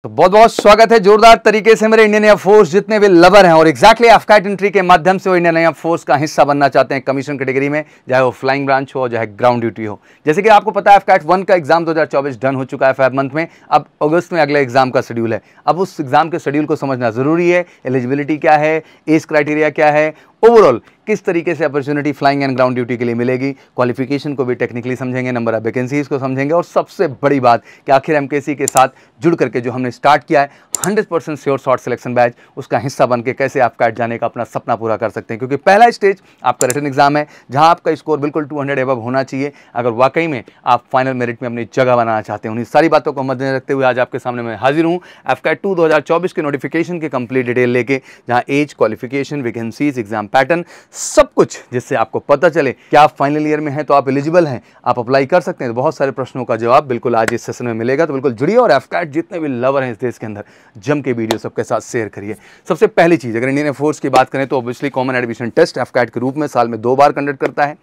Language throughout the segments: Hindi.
तो बहुत बहुत स्वागत है जोरदार तरीके से मेरे इंडियन एयरफोर्स जितने भी लवर हैं और एग्जैक्टली एफकैट एंट्री के माध्यम से वो इंडियन एयरफोर्स का हिस्सा बनना चाहते हैं कमीशन कैटेगरी में, चाहे वो फ्लाइंग ब्रांच हो चाहे ग्राउंड ड्यूटी हो। जैसे कि आपको पता है एफकैट 1 का एग्जाम 2024 डन हो चुका है फेब मंथ में। अब अगस्त में अगले एग्जाम का शेड्यूल है। अब उस एग्जाम के शेड्यूल को समझना जरूरी है। एलिजिबिलिटी क्या है, एज क्राइटेरिया क्या है, ओवरऑल किस तरीके से opportunity flying and ground duty के लिए मिलेगी, क्वालिफिकेशन को भी टेक्निकली समझेंगे, नंबर ऑफ वैकेंसीज को समझेंगे और सबसे बड़ी बात कि आखिर एमकेसी के साथ जुड़ करके जो हमने स्टार्ट किया है 100% श्योर शॉर्ट सिलेक्शन बैच, उसका हिस्सा बन के कैसे आप कैट जाने का अपना सपना पूरा कर सकते हैं। क्योंकि पहला स्टेज आपका रिटन एग्जाम है जहां आपका स्कोर बिल्कुल 200 एबव होना चाहिए अगर वाकई में आप फाइनल मेरिट में अपनी जगह बनाना चाहते हैं। उन्हीं सारी बातों को मद्देनजर रखते हुए आज आपके सामने मैं हाजिर हूँ एफकैट 2 2024 के नोटिफिकेशन की कंप्लीट डिटेल लेके, जहां age, qualification, vacancies, exam pattern सब कुछ, जिससे आपको पता चले कि आप फाइनल ईयर में हैं तो आप एलिजिबल हैं, आप अप्लाई कर सकते हैं। तो बहुत सारे प्रश्नों का जवाब बिल्कुल आज इस सेशन में मिलेगा। तो बिल्कुल जुड़िए और एफकैट जितने भी लवर हैं इस देश के अंदर जम के वीडियो सबके साथ शेयर करिए। सबसे पहली चीज, अगर इंडियन एयरफोर्स की बात करें तो obviously common admission test AFCAT के रूप में साल में 2 बार कंडक्ट करता है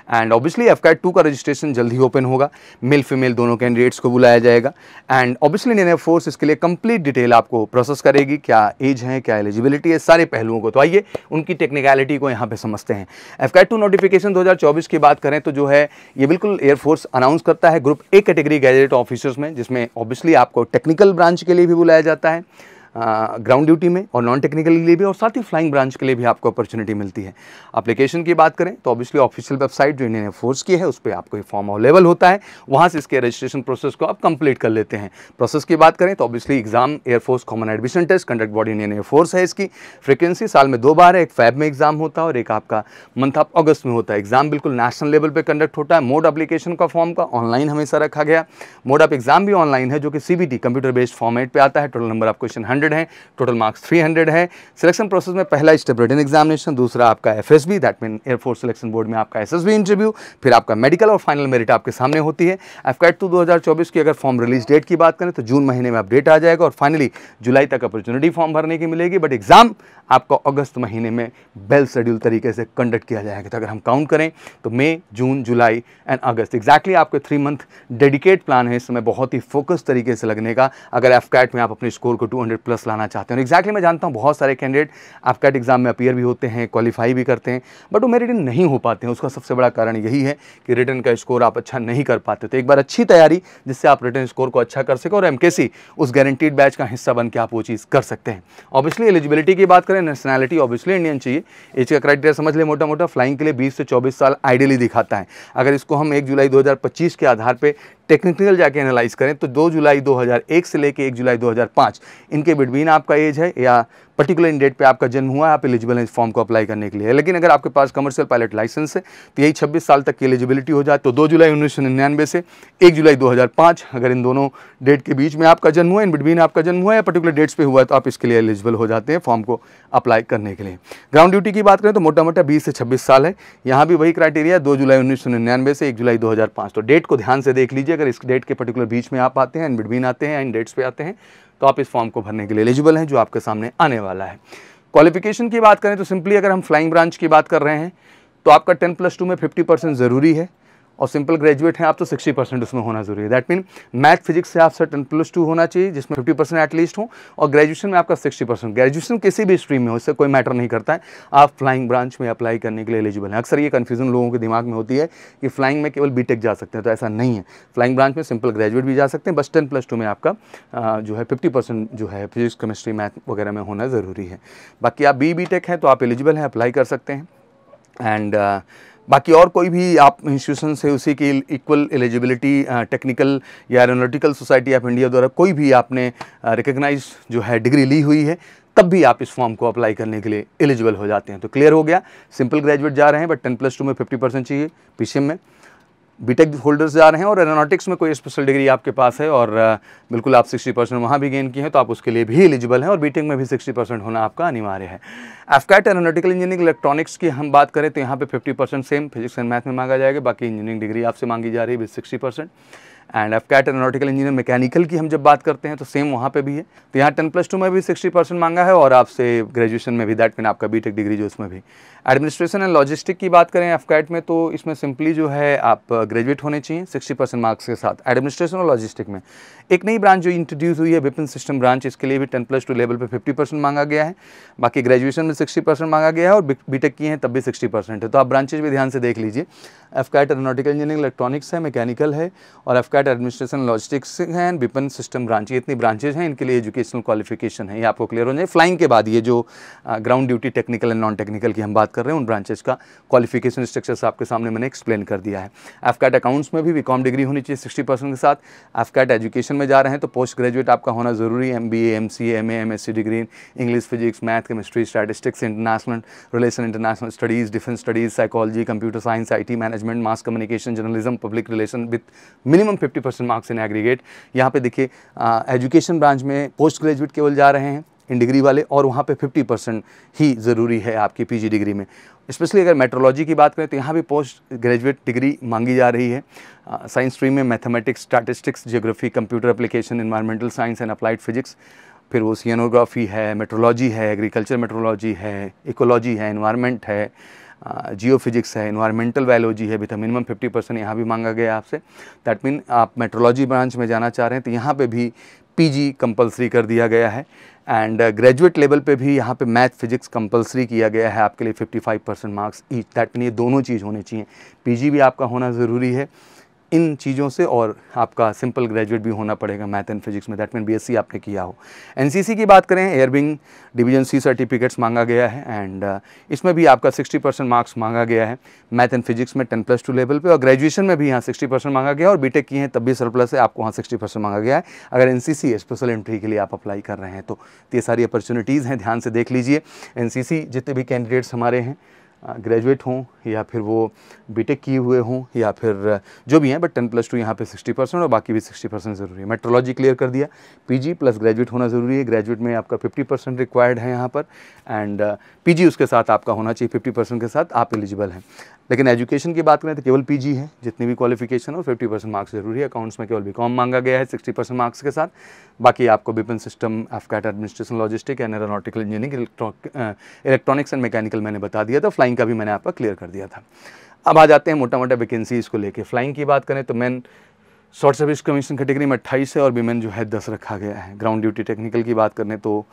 एंड ऑब्वियसली एफकैट 2 का रजिस्ट्रेशन जल्द ही ओपन होगा। मेल फीमेल दोनों कैंडिडेट्स को बुलाया जाएगा एंड ऑब्वियसली इंडियन एयरफोर्स इसके लिए कंप्लीट डिटेल आपको प्रोसेस करेगी, क्या एज है, क्या एलिजिबिलिटी है, सारे पहलुओं को। तो आइए उनकी टेक्निकलिटी को यहाँ पे समझते हैं। एफकैट 2 नोटिफिकेशन 2024 की बात करें तो जो है ये बिल्कुल एयरफोर्स अनाउंस करता है group A category gadget officers में, जिसमें ऑब्वियसली आपको टेक्निकल ब्रांच के लिए भी बुलाया जाता है, ग्राउंड ड्यूटी में और नॉन टेक्निकल के लिए भी, और साथ ही फ्लाइंग ब्रांच के लिए भी आपको अपॉर्चुनिटी मिलती है। एप्लीकेशन की बात करें तो ऑब्वियसली ऑफिशियल वेबसाइट जो इंडियन एयरफोर्स की है उस पर आपको फॉर्म अवेलेबल होता है, वहाँ से इसके रजिस्ट्रेशन प्रोसेस को आप कंप्लीट कर लेते हैं। प्रोसेस की बात करें तो obviously exam Air Force common admission test conduct body Indian Air Force है। इसकी फ्रिक्वेंसी साल में 2 बार है, एक फेब में एग्जाम होता है और एक आपका मंथ ऑफ अगस्त में होता है। एग्जाम बिल्कुल नेशनल लेवल पर कंडक्ट होता है। मोड एप्लीकेशन का फॉर्म का ऑनलाइन हमेशा रखा गया, मोड ऑफ एग्जाम भी ऑनलाइन है जो कि सीबीटी कंप्यूटर बेस्ड फॉर्मेट पे आता है। टोटल नंबर ऑफ क्वेश्चन 100 है, टोटल मार्क्स 300 है। सिलेक्शन प्रोसेस में पहला स्टेप रिटन एग्जामिनेशन, दूसरा आपका FSB that mean air force selection board में आपका एसएसबी इंटरव्यू, फिर आपका मेडिकल और फाइनल मेरिट आपके सामने होती है। एफकैट 2 2024 की अगर फॉर्म रिलीज डेट की बात करें तो जून महीने में अपडेट आ जाएगा और फाइनली जुलाई तक अपॉर्चुनिटी फॉर्म भरने की मिलेगी, बट एग्जाम आपको अगस्त महीने में बेल शेड्यूल तरीके से कंडक्ट किया जाएगा। तो अगर हम काउंट करें तो मई, जून, जुलाई एंड अगस्त एग्जैक्टली आपके 3 मंथ डेडिकेट प्लान है इस समय बहुत ही फोकस तरीके से लगने का, अगर एफकैट में आप अपने स्कोर को 200+ लाना चाहते हैं। एग्जैक्टली मैं जानता हूँ बहुत सारे कैंडिडेट एफकैट एग्जाम में अपीयर भी होते हैं, क्वालिफाई भी करते हैं, बट वो मेरिट नहीं हो पाते हैं। उसका सबसे बड़ा कारण यही है कि रिटर्न का स्कोर आप अच्छा नहीं कर पाते। तो एक बार अच्छी तैयारी जिससे आप रिटर्न स्कोर को अच्छा कर सकें और एमकेसी उस गारंटीड बैच का हिस्सा बन के आप वो चीज़ कर सकते हैं। ऑब्वियसली एलिजिबिलिटी की बात करें, नेशनैलिटी ऑब्वियसली इंडियन चाहिए। एज का क्राइटेरिया समझ ले, मोटा मोटा फ्लाइंग के लिए 20 से 24 साल आइडियली दिखाता है। अगर इसको हम 1 जुलाई 2025 के आधार पे टेक्निकल जाके एनालाइज करें तो 2 जुलाई 2001 से लेके 1 जुलाई 2005 इनके बिटवीन आपका एज है या पर्टिकुलर इन डेट पे आपका जन्म हुआ है, आप एलिजिबल हैं इस फॉर्म को अप्लाई करने के लिए। लेकिन अगर आपके पास कमर्शियल पायलट लाइसेंस है तो यही 26 साल तक की एलिजिबिलिटी हो जाए। तो 2 जुलाई 1999 से 1 जुलाई 2005 अगर इन दोनों डेट के बीच में आपका जन्म हुआ, इन बिटवीन आपका जन्म हुआ या पर्टिकुलर डेट्स पे हुआ है तो आप इसके लिए एलिजिबल हो जाते हैं फॉर्म को अप्लाई करने के लिए। ग्राउंड ड्यूटी की बात करें तो मोटा मोटा 20 से 26 साल है। यहाँ भी वही क्राइटेरिया 2 जुलाई 1999 से 1 जुलाई 2005। तो डेट को ध्यान से देख लीजिए, अगर इस डेट के पर्टिकुलर बीच में आप आते हैं, इन बिटवीन आते हैं, इन डेट्स पे आते हैं तो आप इस फॉर्म को भरने के लिए एलिजिबल हैं जो आपके सामने आने वाला है। क्वालिफिकेशन की बात करें तो सिंपली अगर हम फ्लाइंग ब्रांच की बात कर रहे हैं तो आपका 10+2 में 50% ज़रूरी है और सिंपल ग्रेजुएट हैं आप तो 60% उसमें होना जरूरी है। दैट मीन मैथ फिजिक्स से आपसे 10+2 होना चाहिए जिसमें 50% एटलीस्ट हो और ग्रेजुएशन में आपका 60%। ग्रेजुएशन किसी भी स्ट्रीम में हो, इससे कोई मैटर नहीं करता है, आप फ्लाइंग ब्रांच में अप्लाई करने के लिए एलिजिबल हैं। अक्सर ये कन्फ्यूजन लोगों के दिमाग में होती है कि फ्लाइंग में केवल बीटेक जा सकते हैं, तो ऐसा नहीं है। फ्लाइंग ब्रांच में सिंपल ग्रेजुएट भी जा सकते हैं, बस 10+2 में आपका जो है 50% जो है फिजिक्स, केमिस्ट्री, मैथ वगैरह में होना ज़रूरी है। बाकी आप बीटेक हैं तो आप एलिजिबल हैं, अप्लाई कर सकते हैं। एंड बाकी और कोई भी आप इंस्टीट्यूशन से उसी की इक्वल एलिजिबिलिटी टेक्निकल या एरोनॉटिकल सोसाइटी ऑफ इंडिया द्वारा कोई भी आपने रिकग्नाइज जो है डिग्री ली हुई है तब भी आप इस फॉर्म को अप्लाई करने के लिए एलिजिबल हो जाते हैं। तो क्लियर हो गया, सिंपल ग्रेजुएट जा रहे हैं बट 10+2 में 50% चाहिए, पीसीएम में बीटेक होल्डर्स जा रहे हैं और एरोनॉटिक्स में कोई स्पेशल डिग्री आपके पास है और बिल्कुल आप 60% वहाँ भी गेन किए हैं तो आप उसके लिए भी एलिजिबल हैं और बीटेक में भी 60% होना आपका अनिवार्य है। एफकैट एरोनॉटिकल इंजीनियरिंग इलेक्ट्रॉनिक्स की हम बात करें तो यहाँ पे 50% सेम फिजिक्स एंड मैथ में मांगा जाएगा, बाकी इंजीनियरिंग डिग्री आपसे मांगी जा रही है with 60%। And AFCAT aeronautical engineer mechanical की हम जब बात करते हैं तो सेम वहाँ पे भी है। तो यहाँ 10+2 में भी 60% मांगा है और आपसे ग्रेजुएशन में भी, दैट मीन आपका बीटेक डिग्री जो उसमें भी। एडमिनिस्ट्रेशन एंड लॉजिस्टिक की बात करें एफकैट में तो इसमें सिंपली जो है आप ग्रेजुएट होने चाहिए 60% मार्क्स के साथ। एडमिनिस्ट्रेशन और लॉजिस्टिक में एक नई ब्रांच जो इंट्रोड्यूस हुई है विपिन सिस्टम ब्रांच, इसके लिए भी 10+2 लेवल पे 50% मांगा गया है। बाकी ग्रेजुएशन में 60% मांगा गया है और बीटेक किए हैं तब भी 60% है। तो आप ब्रांचेज भी ध्यान से देख लीजिए। एफकैट एरोनॉटिकल इंजीनियरिंग इलेक्ट्रॉनिक्स है, मैकेनिकल है और एफकैट एडमिनिस्ट्रेशन लॉजिस्टिक्स है एंड विपिन सिस्टम ब्रांच। ये इतनी ब्रांचेज हैं, इनके लिए एजुकेशनल क्वालिफिकेशन है, ये आपको क्लियर हो जाए। फ्लाइंग के बाद ये जो ground duty technical and non technical की हम बात कर रहे हैं उन ब्रांचेज का क्वालिफिकेशन स्ट्रक्चर्स आपके सामने मैंने एक्सप्लेन कर दिया है। एफकैट अकाउंट्स में भी बीकॉम डिग्री होनी चाहिए 60% के साथ। एफकैट एजुकेशन में जा रहे हैं तो पोस्ट ग्रेजुएट आपका होना जरूरी है, MBA, MCA, MA, MSc degree, English, physics, math, chemistry, statistics, international relation, international studies, defence studies, psychology, computer science, IT management, mass communication, journalism, public relation with minimum 50% marks in aggregate. यहाँ पे देखिए एजुकेशन ब्रांच में पोस्ट ग्रेजुएट केवल जा रहे हैं इन डिग्री वाले और वहाँ पे 50% ही ज़रूरी है आपकी PG डिग्री में। स्पेशली अगर मेट्रोलॉजी की बात करें तो यहाँ भी पोस्ट ग्रेजुएट डिग्री मांगी जा रही है। साइंस स्ट्रीम में mathematics, statistics, geography, computer application, environmental science and applied physics, फिर वो ओशियनोग्राफी है, मेट्रोलॉजी है, एग्रीकल्चर मेट्रोलॉजी है, इकोलॉजी है, एनवायरमेंट है, जियो फिजिक्स है, एनवायरमेंटल बायोलॉजी है, विद मिनिमम 50% यहाँ भी मांगा गया है आपसे। दैट मीन आप मेट्रोलॉजी ब्रांच में जाना चाह रहे हैं तो यहाँ पे भी PG कंपलसरी कर दिया गया है एंड ग्रेजुएट लेवल पे भी यहाँ पे मैथ फिजिक्स कंपलसरी किया गया है आपके लिए 55% मार्क्स ईच। दैट मीन ये दोनों चीज़ होनी चाहिए, PG भी आपका होना ज़रूरी है इन चीज़ों से और आपका सिंपल ग्रेजुएट भी होना पड़ेगा मैथ एंड फिजिक्स में, दैट मीन BSc आपने किया हो। NCC की बात करें, एयरविंग डिवीजन C सर्टिफिकेट्स मांगा गया है एंड इसमें भी आपका 60% मार्क्स मांगा गया है मैथ एंड फिजिक्स में 10+2 लेवल पे और ग्रेजुएशन में भी यहाँ 60% मांगा गया और बीटेक किए हैं तब भी सरप्लस है, आपको वहाँ 60% मांगा गया है अगर NCC स्पेशल एंट्री के लिए आप अप्लाई कर रहे हैं तो। ये सारी अपॉर्चुनिटीज़ हैं, ध्यान से देख लीजिए। NCC जितने भी कैंडिडेट्स हमारे हैं ग्रेजुएट हों या फिर वो बीटेक किए हुए हों या फिर जो भी हैं, बट 10+2 यहाँ पे 60% और बाकी भी 60% ज़रूरी है। मेट्रोलॉजी क्लियर कर दिया, PG प्लस ग्रेजुएट होना ज़रूरी है। ग्रेजुएट में आपका 50% रिक्वायर्ड है यहाँ पर एंड PG उसके साथ आपका होना चाहिए 50% के साथ आप एलिजिबल हैं। लेकिन एजुकेशन की बात करें तो केवल PG है जितनी भी क्वालिफिकेशन और 50% मार्क्स ज़रूरी है। अकाउंट्स में केवल बीकॉम मांगा गया है 60% मार्क्स के साथ। बाकी आपको Vipin system, AFCAT administration logistic and aeronautical engineering, electronics and mechanical मैंने बता दिया था, फ्लाइंग का भी मैंने आपका क्लियर कर दिया था। अब आ जाते हैं मोटा मोटा वैकेंसीज़ को लेके। फ्लाइंग की बात करें तो man short service commission category में 28 है और वीमेन जो है 10 रखा गया है। ग्राउंड ड्यूटी टेक्निकल की बात करें तो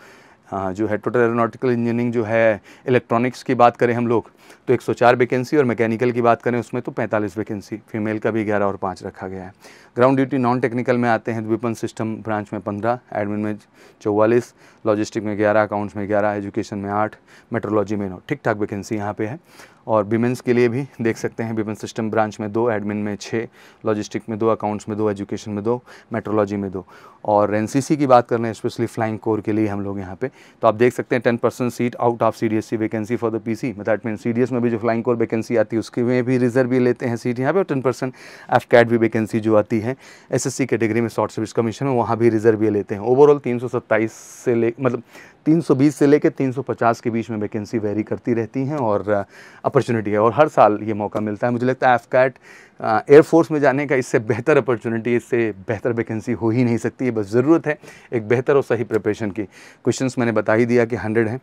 जो है टोटल एरोनॉटिकल इंजीनियरिंग जो है इलेक्ट्रॉनिक्स की बात करें हम लोग तो 104 वैकेंसी और मैकेनिकल की बात करें उसमें तो 45 वैकेंसी, फीमेल का भी 11 और 5 रखा गया है। ग्राउंड ड्यूटी नॉन टेक्निकल में आते हैं तो विपिन सिस्टम ब्रांच में 15, एडमिन में 44, लॉजिस्टिक में 11, अकाउंट्स में 11, एजुकेशन में 8, मेट्रोलॉजी में 9, ठीक ठाक वैकेंसी यहाँ पे है। और विमेंस के लिए भी देख सकते हैं विपिन सिस्टम ब्रांच में 2, एडमिन में 6, लॉजिस्टिक में 2, अकाउंट्स में 2, एजुकेशन में 2, मेट्रोलॉजी में 2। और NCC की बात कर रहे हैं स्पेशली फ्लाइंग कोर के लिए हम लोग यहाँ पे तो आप देख सकते हैं 10% seat out of CDSC vacancy for the PC। That mean CDS में भी जो फ्लाइंग कोर वैकेंसी आती है उसके में भी रिजर्व भी लेते हैं सीट यहाँ पे और 10% एफकैट भी वैकेंसी जो आती है SSC कैटेगरी में शॉर्ट सर्विस कमीशन में वहाँ भी रिजर्व भी लेते हैं। ओवरऑल 327 से ले मतलब 320 से लेकर 350 के बीच में वैकेंसी वेरी करती रहती हैं और अपॉर्चुनिटी है और हर साल ये मौका मिलता है। मुझे लगता है एफकैट एयरफोर्स में जाने का इससे बेहतर अपॉर्चुनिटी, इससे बेहतर वैकेंसी हो ही नहीं सकती है। बस ज़रूरत है एक बेहतर और सही प्रिपरेशन की। क्वेश्चंस मैंने बता ही दिया कि 100 हैं,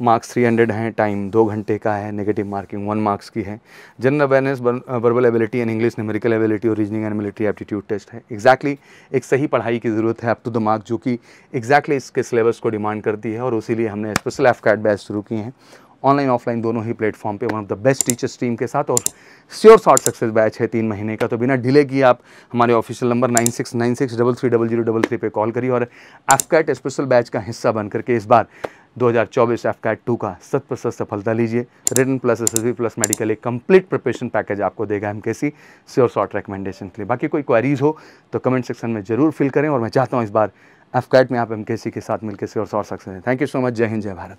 मार्क्स 300 हैं, टाइम 2 घंटे का है, नेगेटिव मार्किंग 1 मार्क्स की है। General awareness, verbal ability and English, numerical ability और reasoning and military aptitude test है। एग्जैक्टली एक सही पढ़ाई की ज़रूरत है अप टू द मार्क जो कि एग्जैक्टली इसके सिलेबस को डिमांड करती है और उसीलिए हमने स्पेशल एफकैट बैच शुरू किए हैं ऑनलाइन ऑफलाइन दोनों ही प्लेटफॉर्म पे one of the best teachers team के साथ और श्योर शॉर्ट सक्सेस बैच है 3 महीने का। तो बिना डिले किए आप हमारे ऑफिशियल नंबर 9696330033 पे कॉल करिए और एफकैट स्पेशल बैच का हिस्सा बन करके इस बार 2024 एफकैट 2 का 100% सफलता लीजिए। Written plus SSB plus medical एक कंप्लीट प्रिपरेशन पैकेज आपको देगा MKC श्योर शॉर्ट रिकमेंडेशन के लिए। बाकी कोई क्वेरीज हो तो कमेंट सेक्शन में जरूर फिल करें और मैं चाहता हूँ इस बार एफकैट में आप MKC के साथ मिलकर sure short success. Thank you so much. जय हिंद, जय भारत।